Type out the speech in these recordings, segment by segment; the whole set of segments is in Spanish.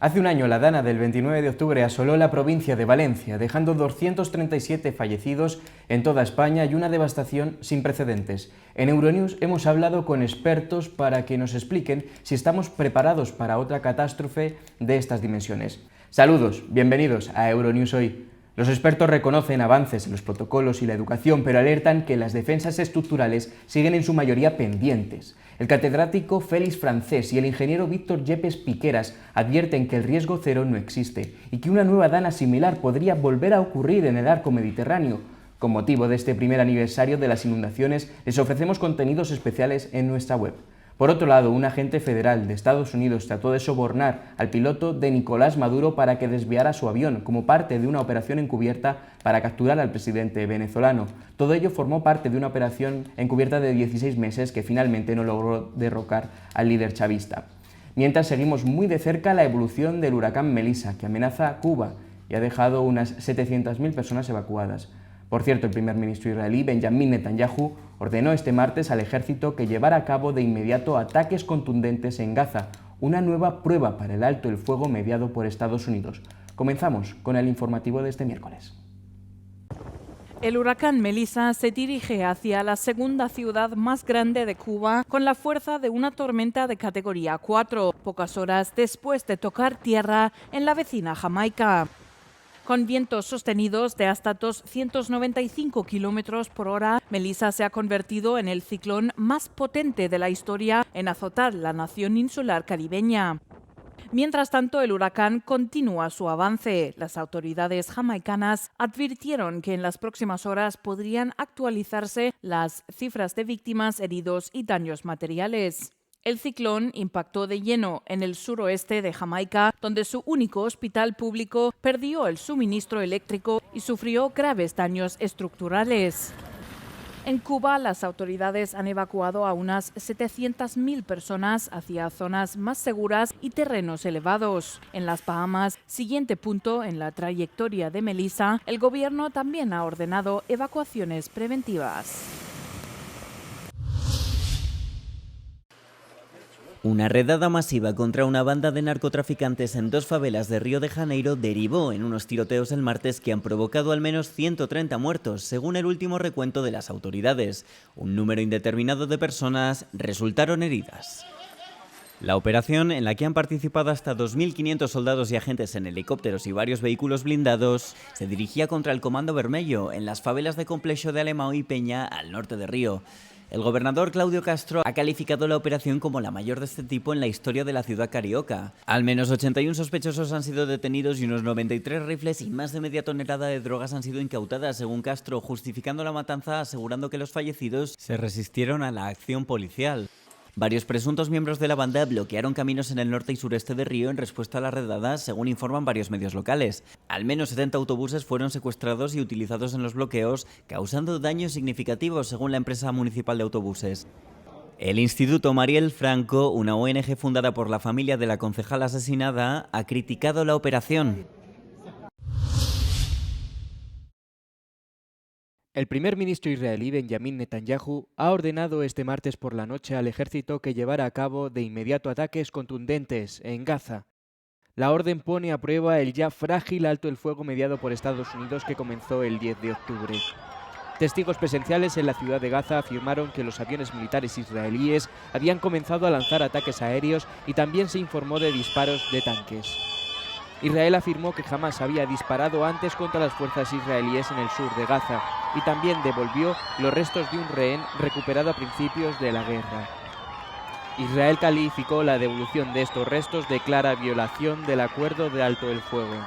Hace un año la dana del 29 de octubre asoló la provincia de Valencia, dejando 237 fallecidos en toda España y una devastación sin precedentes. En Euronews hemos hablado con expertos para que nos expliquen si estamos preparados para otra catástrofe de estas dimensiones. Saludos, bienvenidos a Euronews Hoy. Los expertos reconocen avances en los protocolos y la educación, pero alertan que las defensas estructurales siguen en su mayoría pendientes. El catedrático Félix Francés y el ingeniero Víctor Yepes Piqueras advierten que el riesgo cero no existe y que una nueva dana similar podría volver a ocurrir en el arco mediterráneo. Con motivo de este primer aniversario de las inundaciones, les ofrecemos contenidos especiales en nuestra web. Por otro lado, un agente federal de Estados Unidos trató de sobornar al piloto de Nicolás Maduro para que desviara su avión, como parte de una operación encubierta para capturar al presidente venezolano. Todo ello formó parte de una operación encubierta de 16 meses que finalmente no logró derrocar al líder chavista. Mientras seguimos muy de cerca la evolución del huracán Melissa, que amenaza a Cuba y ha dejado unas 700.000 personas evacuadas. Por cierto, el primer ministro israelí, Benjamin Netanyahu, ordenó este martes al ejército que llevara a cabo de inmediato ataques contundentes en Gaza, una nueva prueba para el alto el fuego mediado por Estados Unidos. Comenzamos con el informativo de este miércoles. El huracán Melissa se dirige hacia la segunda ciudad más grande de Cuba con la fuerza de una tormenta de categoría 4, pocas horas después de tocar tierra en la vecina Jamaica. Con vientos sostenidos de hasta 295 kilómetros por hora, Melissa se ha convertido en el ciclón más potente de la historia en azotar la nación insular caribeña. Mientras tanto, el huracán continúa su avance. Las autoridades jamaicanas advirtieron que en las próximas horas podrían actualizarse las cifras de víctimas, heridos y daños materiales. El ciclón impactó de lleno en el suroeste de Jamaica, donde su único hospital público perdió el suministro eléctrico y sufrió graves daños estructurales. En Cuba, las autoridades han evacuado a unas 700.000 personas hacia zonas más seguras y terrenos elevados. En las Bahamas, siguiente punto en la trayectoria de Melissa, el gobierno también ha ordenado evacuaciones preventivas. Una redada masiva contra una banda de narcotraficantes en dos favelas de Río de Janeiro derivó en unos tiroteos el martes que han provocado al menos 130 muertos, según el último recuento de las autoridades. Un número indeterminado de personas resultaron heridas. La operación, en la que han participado hasta 2.500 soldados y agentes en helicópteros y varios vehículos blindados, se dirigía contra el Comando Vermelho, en las favelas de Complexo de Alemão y Peña, al norte de Río. El gobernador Claudio Castro ha calificado la operación como la mayor de este tipo en la historia de la ciudad carioca. Al menos 81 sospechosos han sido detenidos y unos 93 rifles y más de media tonelada de drogas han sido incautadas, según Castro, justificando la matanza asegurando que los fallecidos se resistieron a la acción policial. Varios presuntos miembros de la banda bloquearon caminos en el norte y sureste de Río en respuesta a la redada, según informan varios medios locales. Al menos 70 autobuses fueron secuestrados y utilizados en los bloqueos, causando daños significativos, según la empresa municipal de autobuses. El Instituto Mariel Franco, una ONG fundada por la familia de la concejal asesinada, ha criticado la operación. El primer ministro israelí Benjamin Netanyahu ha ordenado este martes por la noche al ejército que llevara a cabo de inmediato ataques contundentes en Gaza. La orden pone a prueba el ya frágil alto el fuego mediado por Estados Unidos que comenzó el 10 de octubre. Testigos presenciales en la ciudad de Gaza afirmaron que los aviones militares israelíes habían comenzado a lanzar ataques aéreos y también se informó de disparos de tanques. Israel afirmó que jamás había disparado antes contra las fuerzas israelíes en el sur de Gaza y también devolvió los restos de un rehén recuperado a principios de la guerra. Israel calificó la devolución de estos restos de clara violación del acuerdo de alto el fuego.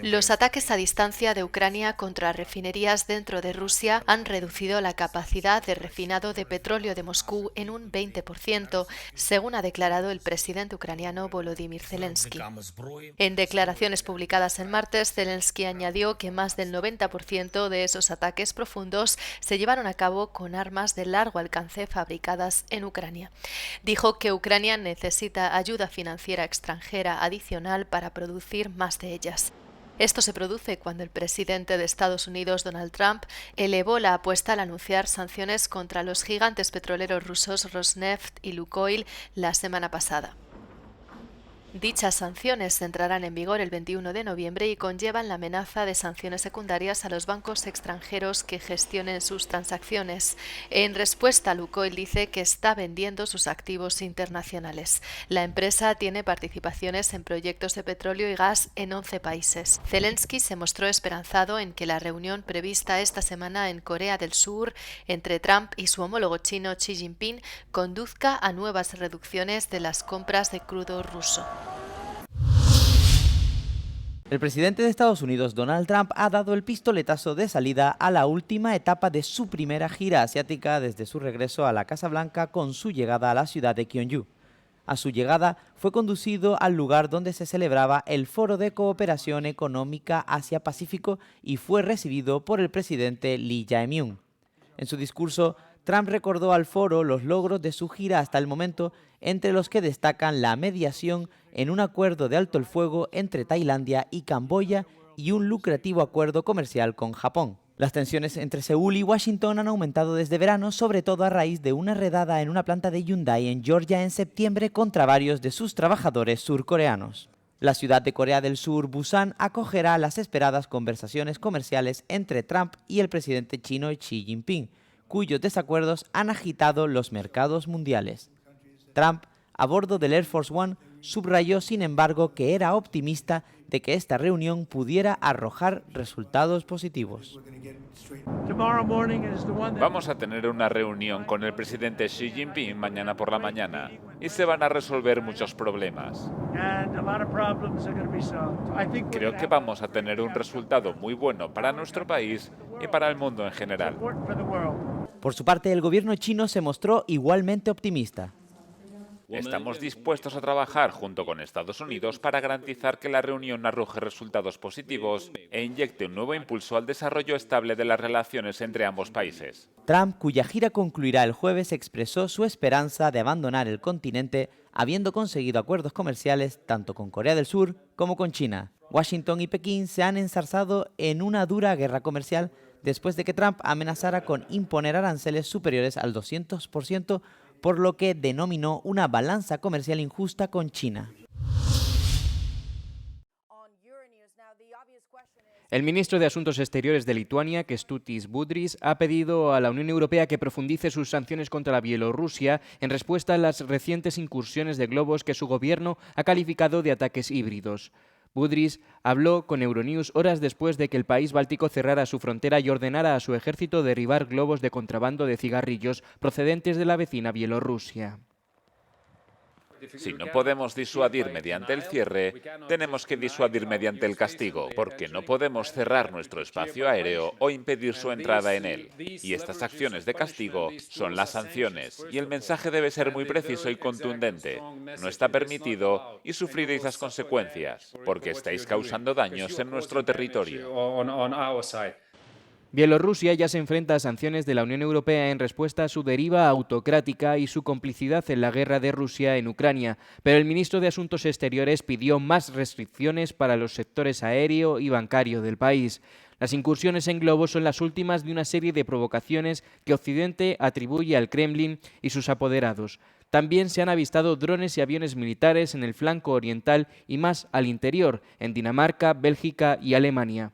Los ataques a distancia de Ucrania contra refinerías dentro de Rusia han reducido la capacidad de refinado de petróleo de Moscú en un 20%, según ha declarado el presidente ucraniano Volodymyr Zelensky. En declaraciones publicadas el martes, Zelensky añadió que más del 90% de esos ataques profundos se llevaron a cabo con armas de largo alcance fabricadas en Ucrania. Dijo que Ucrania necesita ayuda financiera extranjera adicional para producir más de ellas. Esto se produce cuando el presidente de Estados Unidos, Donald Trump, elevó la apuesta al anunciar sanciones contra los gigantes petroleros rusos Rosneft y Lukoil la semana pasada. Dichas sanciones entrarán en vigor el 21 de noviembre y conllevan la amenaza de sanciones secundarias a los bancos extranjeros que gestionen sus transacciones. En respuesta, Lukoil dice que está vendiendo sus activos internacionales. La empresa tiene participaciones en proyectos de petróleo y gas en 11 países. Zelensky se mostró esperanzado en que la reunión prevista esta semana en Corea del Sur entre Trump y su homólogo chino Xi Jinping conduzca a nuevas reducciones de las compras de crudo ruso. El presidente de Estados Unidos, Donald Trump, ha dado el pistoletazo de salida a la última etapa de su primera gira asiática desde su regreso a la Casa Blanca con su llegada a la ciudad de Gyeongju. A su llegada fue conducido al lugar donde se celebraba el Foro de Cooperación Económica Asia-Pacífico y fue recibido por el presidente Lee Jae-myung. En su discurso, Trump recordó al foro los logros de su gira hasta el momento, entre los que destacan la mediación en un acuerdo de alto el fuego entre Tailandia y Camboya y un lucrativo acuerdo comercial con Japón. Las tensiones entre Seúl y Washington han aumentado desde verano, sobre todo a raíz de una redada en una planta de Hyundai en Georgia en septiembre contra varios de sus trabajadores surcoreanos. La ciudad de Corea del Sur, Busan, acogerá las esperadas conversaciones comerciales entre Trump y el presidente chino Xi Jinping, cuyos desacuerdos han agitado los mercados mundiales. Trump, a bordo del Air Force One, subrayó, sin embargo, que era optimista de que esta reunión pudiera arrojar resultados positivos. Vamos a tener una reunión con el presidente Xi Jinping mañana por la mañana y se van a resolver muchos problemas. Creo que vamos a tener un resultado muy bueno para nuestro país y para el mundo en general. Por su parte, el gobierno chino se mostró igualmente optimista. Estamos dispuestos a trabajar junto con Estados Unidos para garantizar que la reunión arroje resultados positivos e inyecte un nuevo impulso al desarrollo estable de las relaciones entre ambos países. Trump, cuya gira concluirá el jueves, expresó su esperanza de abandonar el continente, habiendo conseguido acuerdos comerciales tanto con Corea del Sur como con China. Washington y Pekín se han enzarzado en una dura guerra comercial después de que Trump amenazara con imponer aranceles superiores al 200%, por lo que denominó una balanza comercial injusta con China. El ministro de Asuntos Exteriores de Lituania, Kęstutis Budrys, ha pedido a la Unión Europea que profundice sus sanciones contra la Bielorrusia en respuesta a las recientes incursiones de globos que su gobierno ha calificado de ataques híbridos. Budrys habló con Euronews horas después de que el país báltico cerrara su frontera y ordenara a su ejército derribar globos de contrabando de cigarrillos procedentes de la vecina Bielorrusia. Si no podemos disuadir mediante el cierre, tenemos que disuadir mediante el castigo, porque no podemos cerrar nuestro espacio aéreo o impedir su entrada en él. Y estas acciones de castigo son las sanciones, y el mensaje debe ser muy preciso y contundente. No está permitido y sufriréis las consecuencias, porque estáis causando daños en nuestro territorio. Bielorrusia ya se enfrenta a sanciones de la Unión Europea en respuesta a su deriva autocrática y su complicidad en la guerra de Rusia en Ucrania, pero el ministro de Asuntos Exteriores pidió más restricciones para los sectores aéreo y bancario del país. Las incursiones en globos son las últimas de una serie de provocaciones que Occidente atribuye al Kremlin y sus apoderados. También se han avistado drones y aviones militares en el flanco oriental y más al interior, en Dinamarca, Bélgica y Alemania.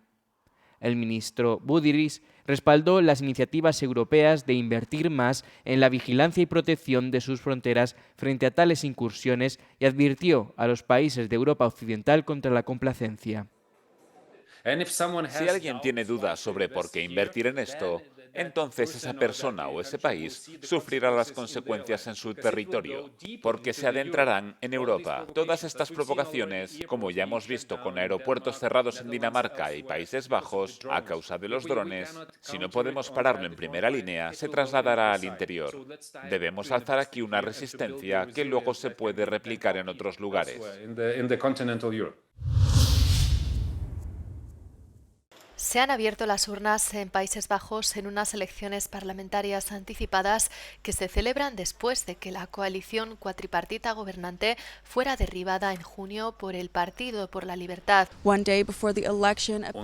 El ministro Budrys respaldó las iniciativas europeas de invertir más en la vigilancia y protección de sus fronteras frente a tales incursiones y advirtió a los países de Europa Occidental contra la complacencia. Si alguien tiene dudas sobre por qué invertir en esto, entonces esa persona o ese país sufrirá las consecuencias en su territorio, porque se adentrarán en Europa. Todas estas provocaciones, como ya hemos visto con aeropuertos cerrados en Dinamarca y Países Bajos, a causa de los drones, si no podemos pararlo en primera línea, se trasladará al interior. Debemos alzar aquí una resistencia que luego se puede replicar en otros lugares. Se han abierto las urnas en Países Bajos en unas elecciones parlamentarias anticipadas que se celebran después de que la coalición cuatripartita gobernante fuera derribada en junio por el Partido por la Libertad. Un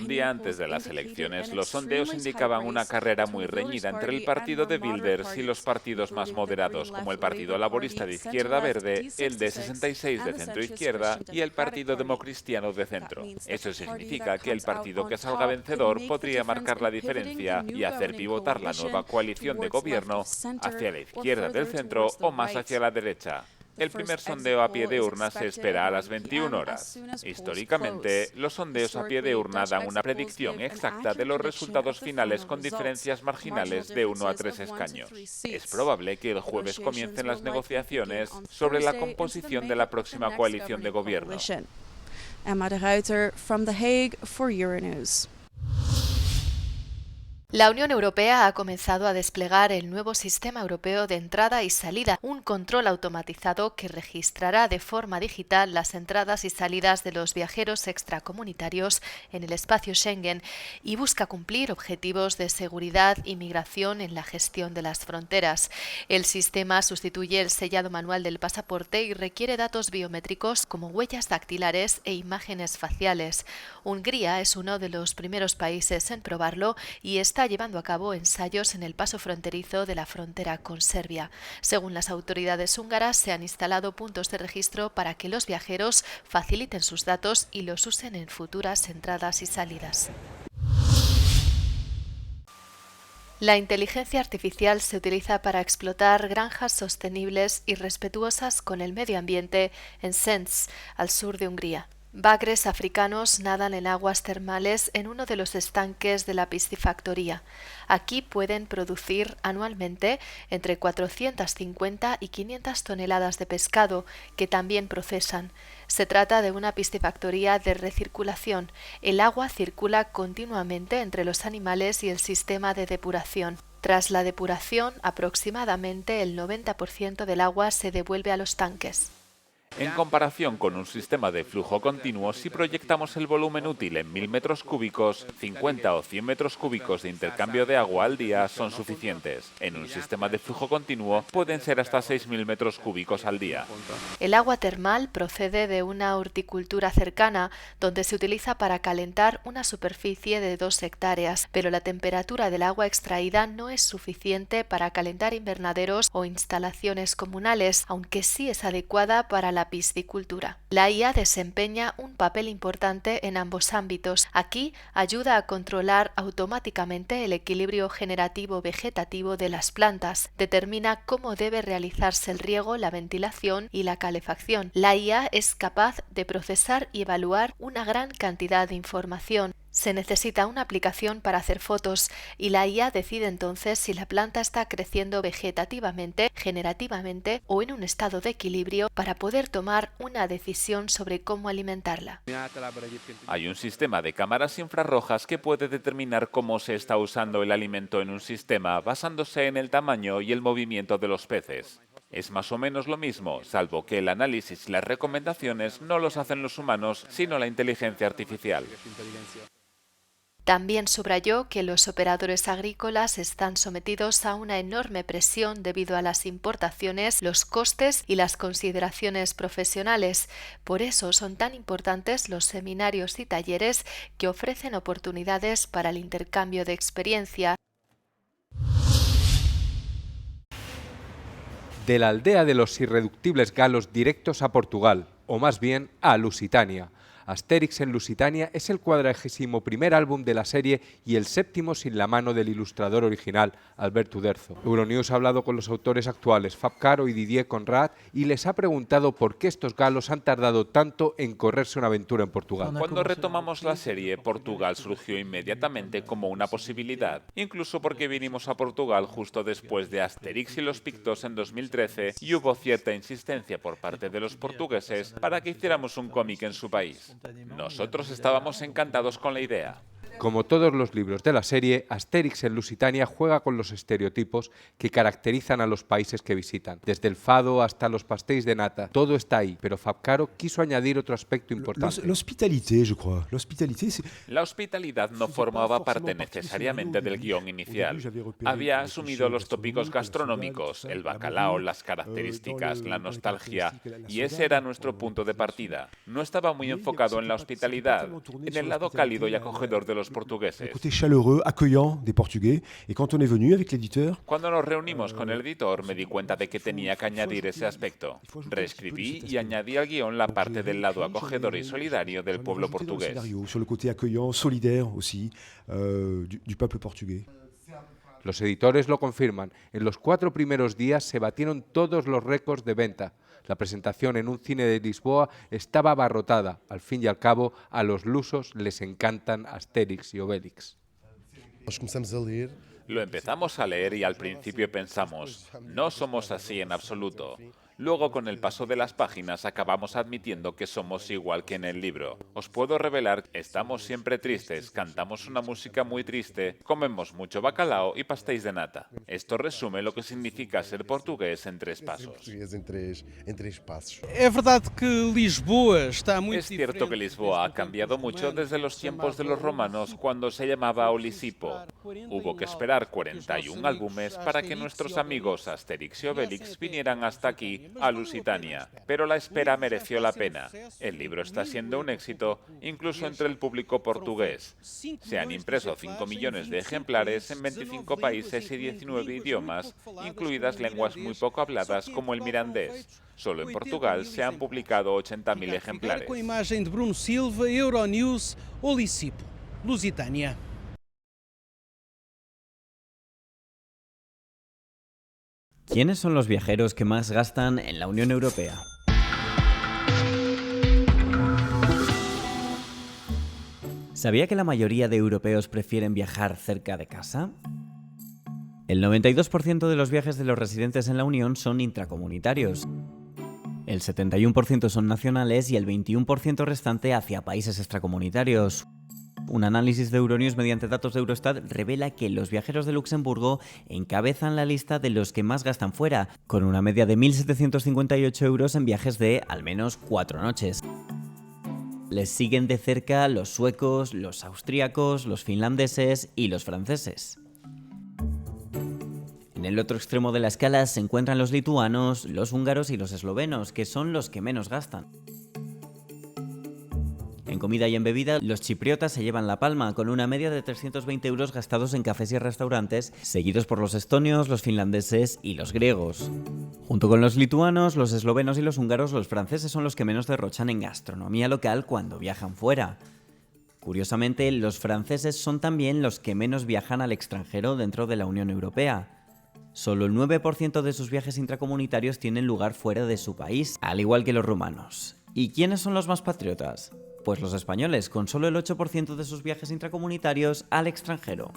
día antes de las elecciones, los sondeos indicaban una carrera muy reñida entre el partido de Wilders y los partidos más moderados, como el Partido Laborista de Izquierda Verde, el de 66 de centro-izquierda y el Partido Democristiano de centro. Eso significa que el partido que salga vencedor podría marcar la diferencia y hacer pivotar la nueva coalición de gobierno hacia la izquierda del centro o más hacia la derecha. El primer sondeo a pie de urna se espera a las 21 horas. Históricamente, los sondeos a pie de urna dan una predicción exacta de los resultados finales con diferencias marginales de 1 a 3 escaños. Es probable que el jueves comiencen las negociaciones sobre la composición de la próxima coalición de gobierno. Emma de Ruiter from The Hague for Euronews. La Unión Europea ha comenzado a desplegar el nuevo Sistema Europeo de Entrada y Salida, un control automatizado que registrará de forma digital las entradas y salidas de los viajeros extracomunitarios en el espacio Schengen y busca cumplir objetivos de seguridad y migración en la gestión de las fronteras. El sistema sustituye el sellado manual del pasaporte y requiere datos biométricos como huellas dactilares e imágenes faciales. Hungría es uno de los primeros países en probarlo y está llevando a cabo ensayos en el paso fronterizo de la frontera con Serbia. Según las autoridades húngaras, se han instalado puntos de registro para que los viajeros faciliten sus datos y los usen en futuras entradas y salidas. La inteligencia artificial se utiliza para explotar granjas sostenibles y respetuosas con el medio ambiente en Sens, al sur de Hungría. Bagres africanos nadan en aguas termales en uno de los estanques de la piscifactoría. Aquí pueden producir anualmente entre 450 y 500 toneladas de pescado, que también procesan. Se trata de una piscifactoría de recirculación. El agua circula continuamente entre los animales y el sistema de depuración. Tras la depuración, aproximadamente el 90% del agua se devuelve a los tanques. En comparación con un sistema de flujo continuo, si proyectamos el volumen útil en 1000 metros cúbicos, 50 o 100 metros cúbicos de intercambio de agua al día son suficientes. En un sistema de flujo continuo pueden ser hasta 6000 metros cúbicos al día. El agua termal procede de una horticultura cercana, donde se utiliza para calentar una superficie de 2 hectáreas, pero la temperatura del agua extraída no es suficiente para calentar invernaderos o instalaciones comunales, aunque sí es adecuada para la piscicultura. La IA desempeña un papel importante en ambos ámbitos. Aquí ayuda a controlar automáticamente el equilibrio generativo vegetativo de las plantas. Determina cómo debe realizarse el riego, la ventilación y la calefacción. La IA es capaz de procesar y evaluar una gran cantidad de información. Se necesita una aplicación para hacer fotos y la IA decide entonces si la planta está creciendo vegetativamente, generativamente o en un estado de equilibrio para poder tomar una decisión sobre cómo alimentarla. Hay un sistema de cámaras infrarrojas que puede determinar cómo se está usando el alimento en un sistema basándose en el tamaño y el movimiento de los peces. Es más o menos lo mismo, salvo que el análisis y las recomendaciones no los hacen los humanos, sino la inteligencia artificial. También subrayó que los operadores agrícolas están sometidos a una enorme presión debido a las importaciones, los costes y las consideraciones profesionales. Por eso son tan importantes los seminarios y talleres que ofrecen oportunidades para el intercambio de experiencia. De la aldea de los irreductibles galos directos a Portugal, o más bien a Lusitania. Asterix en Lusitania es el 41º álbum de la serie y el 7º sin la mano del ilustrador original, Albert Uderzo. Euronews ha hablado con los autores actuales, Fab Caro y Didier Conrad, y les ha preguntado por qué estos galos han tardado tanto en correrse una aventura en Portugal. Cuando retomamos la serie, Portugal surgió inmediatamente como una posibilidad, incluso porque vinimos a Portugal justo después de Asterix y los Pictos en 2013 y hubo cierta insistencia por parte de los portugueses para que hiciéramos un cómic en su país. Nosotros estábamos encantados con la idea. Como todos los libros de la serie, Astérix en Lusitania juega con los estereotipos que caracterizan a los países que visitan. Desde el fado hasta los pastéis de nata, todo está ahí, pero Fabcaro quiso añadir otro aspecto importante. La hospitalidad no formaba parte necesariamente del guión inicial. Había asumido los tópicos gastronómicos, el bacalao, las características, la nostalgia, y ese era nuestro punto de partida. No estaba muy enfocado en la hospitalidad, en el lado cálido y acogedor de los portugueses. Cuando nos reunimos con el editor me di cuenta de que tenía que añadir ese aspecto. Reescribí y añadí al guión la parte del lado acogedor y solidario del pueblo portugués. Los editores lo confirman. En los 4 primeros días se batieron todos los récords de venta. La presentación en un cine de Lisboa estaba abarrotada. Al fin y al cabo, a los lusos les encantan Astérix y Obélix. Lo empezamos a leer y al principio pensamos, no somos así en absoluto. Luego, con el paso de las páginas, acabamos admitiendo que somos igual que en el libro. Os puedo revelar que estamos siempre tristes, cantamos una música muy triste, comemos mucho bacalao y pastéis de nata. Esto resume lo que significa ser portugués en 3 pasos. Es cierto que Lisboa ha cambiado mucho desde los tiempos de los romanos, cuando se llamaba Olisipo. Hubo que esperar 41 álbumes para que nuestros amigos Astérix y Obélix vinieran hasta aquí, a Lusitania, pero la espera mereció la pena. El libro está siendo un éxito, incluso entre el público portugués. Se han impreso 5 millones de ejemplares en 25 países y 19 idiomas, incluidas lenguas muy poco habladas como el mirandés. Solo en Portugal se han publicado 80.000 ejemplares. Con imagen de Bruno Silva, Euronews, Olisipo, Lusitania. ¿Quiénes son los viajeros que más gastan en la Unión Europea? ¿Sabía que la mayoría de europeos prefieren viajar cerca de casa? El 92% de los viajes de los residentes en la Unión son intracomunitarios. El 71% son nacionales y el 21% restante hacia países extracomunitarios. Un análisis de Euronews mediante datos de Eurostat revela que los viajeros de Luxemburgo encabezan la lista de los que más gastan fuera, con una media de 1.758 euros en viajes de al menos 4 noches. Les siguen de cerca los suecos, los austríacos, los finlandeses y los franceses. En el otro extremo de la escala se encuentran los lituanos, los húngaros y los eslovenos, que son los que menos gastan. En comida y en bebida, los chipriotas se llevan la palma, con una media de 320 euros gastados en cafés y restaurantes, seguidos por los estonios, los finlandeses y los griegos. Junto con los lituanos, los eslovenos y los húngaros, los franceses son los que menos derrochan en gastronomía local cuando viajan fuera. Curiosamente, los franceses son también los que menos viajan al extranjero dentro de la Unión Europea. Solo el 9% de sus viajes intracomunitarios tienen lugar fuera de su país, al igual que los rumanos. ¿Y quiénes son los más patriotas? Pues los españoles, con solo el 8% de sus viajes intracomunitarios al extranjero.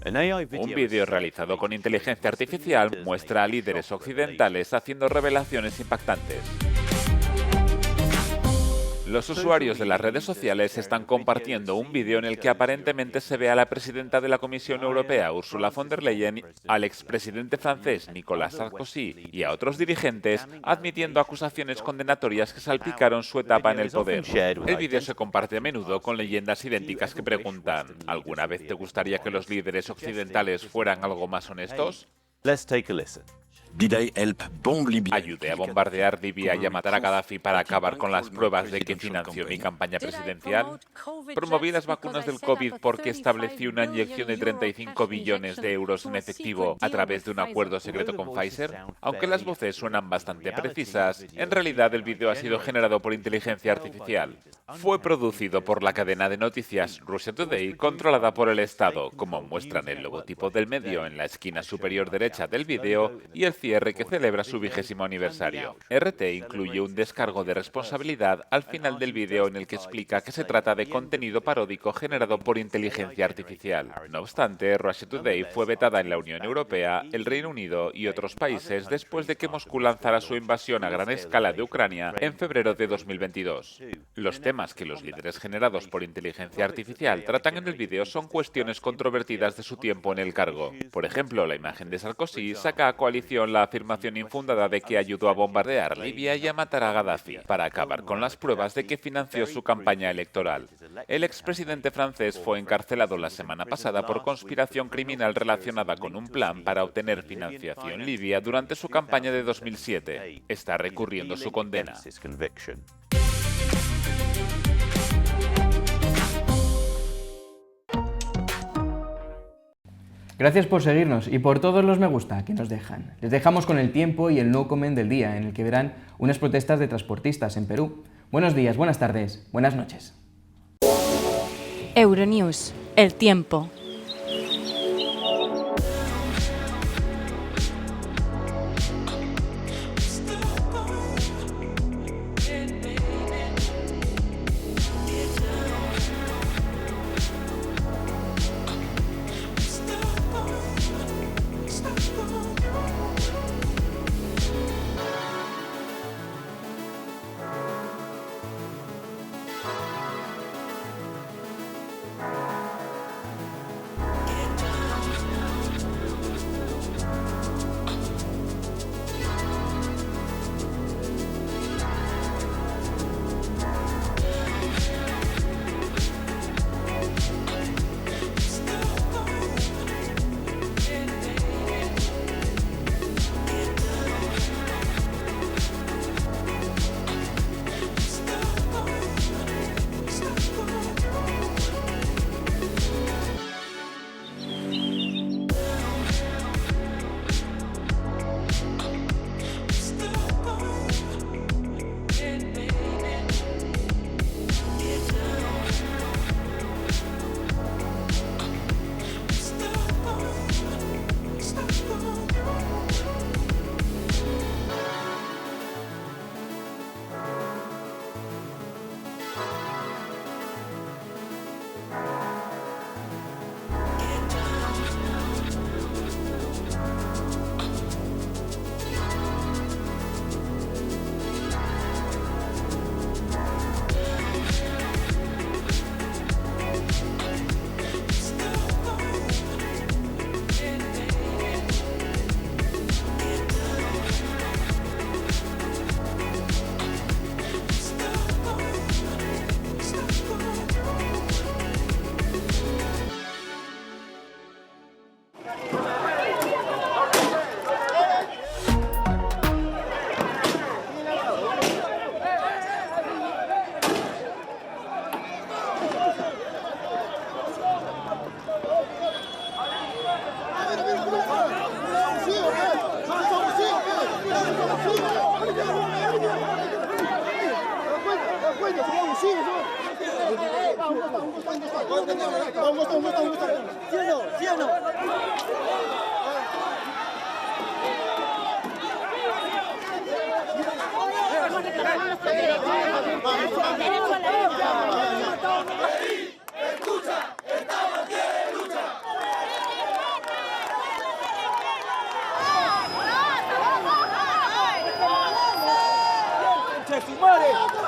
Un vídeo realizado con inteligencia artificial muestra a líderes occidentales haciendo revelaciones impactantes. Los usuarios de las redes sociales están compartiendo un vídeo en el que aparentemente se ve a la presidenta de la Comisión Europea, Ursula von der Leyen, al expresidente francés Nicolas Sarkozy y a otros dirigentes admitiendo acusaciones condenatorias que salpicaron su etapa en el poder. El vídeo se comparte a menudo con leyendas idénticas que preguntan: ¿alguna vez te gustaría que los líderes occidentales fueran algo más honestos? Ayudé a bombardear Libia y a matar a Gaddafi para acabar con las pruebas de que financió mi campaña presidencial. Promoví las vacunas del COVID porque establecí una inyección de 35 billones de euros en efectivo a través de un acuerdo secreto con Pfizer. Aunque las voces suenan bastante precisas, en realidad el vídeo ha sido generado por inteligencia artificial. Fue producido por la cadena de noticias Russia Today, controlada por el Estado, como muestran el logotipo del medio en la esquina superior derecha del vídeo y el cierre que celebra su 20º aniversario. RT incluye un descargo de responsabilidad al final del vídeo en el que explica que se trata de contenido paródico generado por inteligencia artificial. No obstante, Russia Today fue vetada en la Unión Europea, el Reino Unido y otros países después de que Moscú lanzara su invasión a gran escala de Ucrania en febrero de 2022. Los temas que los líderes generados por inteligencia artificial tratan en el vídeo son cuestiones controvertidas de su tiempo en el cargo. Por ejemplo, la imagen de Sarkozy saca a coalición la afirmación infundada de que ayudó a bombardear Libia y a matar a Gaddafi, para acabar con las pruebas de que financió su campaña electoral. El expresidente francés fue encarcelado la semana pasada por conspiración criminal relacionada con un plan para obtener financiación libia durante su campaña de 2007. Está recurriendo su condena. Gracias por seguirnos y por todos los me gusta que nos dejan. Les dejamos con el tiempo y el no comment del día, en el que verán unas protestas de transportistas en Perú. Buenos días, buenas tardes, buenas noches. Euronews, el tiempo. ¡Su madre!